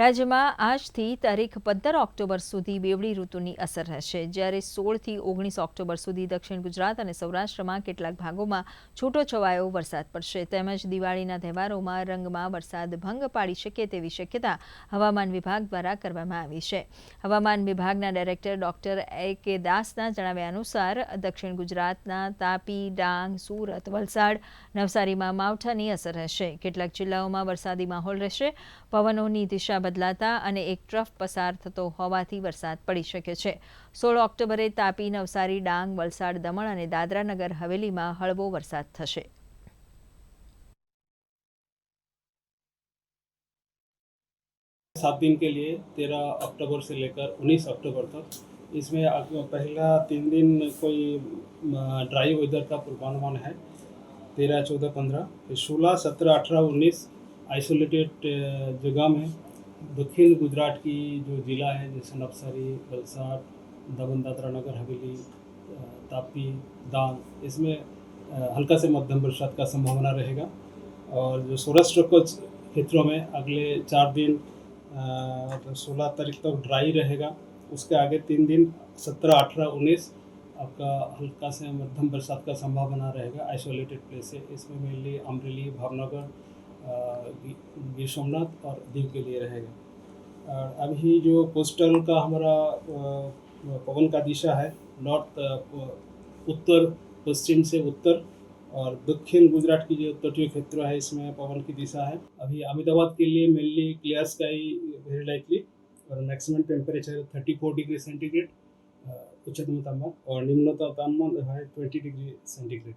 રાજ્યમાં આજથી તારીખ 15 ઓક્ટોબર સુધી બેવડી ઋતુની અસર રહેશે, જ્યારે 16થી 19 ઓક્ટોબર સુધી દક્ષિણ ગુજરાત અને સૌરાષ્ટ્રમાં કેટલાક ભાગોમાં છૂટોછવાયો વરસાદ પડશે. તેમજ દિવાળીના તહેવારોમાં રંગમાં વરસાદ ભંગ પાડી શકે તેવી શક્યતા હવામાન વિભાગ દ્વારા કરવામાં આવી છે. હવામાન વિભાગના ડાયરેક્ટર ડોક્ટર A.K. દાસના જણાવ્યા અનુસાર દક્ષિણ ગુજરાતના તાપી, ડાંગ, સુરત, વલસાડ, નવસારીમાં માવઠાની અસર રહેશે. કેટલાક જિલ્લાઓમાં વરસાદી માહોલ રહેશે. પવનોની દિશા બદલાતા અને એક ટ્રફ પસાર થતો હોવાથી વરસાદ પડી શકે છે. 16 ઓક્ટોબરે તાપી, નવસારી, ડાંગ, વલસાડ, દમણ અને દાદરા નગર હવેલીમાં હળવો વરસાદ થશે. 7 दिन के लिए 13 अक्टूबर से लेकर 19 अक्टूबर तक, इसमें पहला 3 दिन कोई ड्राई वेदर का पूर्वानुमान है, 13, 14, 15, फिर 16, 17, 18, 19 आइसोलेटेड जगह में दक्षिण गुजरात की जो ज़िला है जैसे नवसारी, वलसाड, दमन दादरा नगर हवेली, तापी, डांग, इसमें हल्का से मध्यम बरसात का संभावना रहेगा। और जो सौराष्ट्र के क्षेत्रों में अगले 4 दिन 16 तारीख तक ड्राई रहेगा। उसके आगे 3 दिन 17, 18, 19 आपका हल्का से मध्यम बरसात का संभावना रहेगा। आइसोलेटेड प्लेस है, इसमें मेनली अमरेली, भावनगर, गिर सोमनाथ और दीव के लिए रहेगा। अभी जो कोस्टल का हमारा पवन का दिशा है नॉर्थ, उत्तर पश्चिम से उत्तर, और दक्षिण गुजरात की जो तटीय क्षेत्र है इसमें पवन की दिशा है। अभी अहमदाबाद के लिए mainly clear sky very likely, और मैक्सिमम टेम्परेचर 34 डिग्री सेंटीग्रेड उच्चतम तापमान, और निम्नतम तापमान है 20 डिग्री सेंटीग्रेड।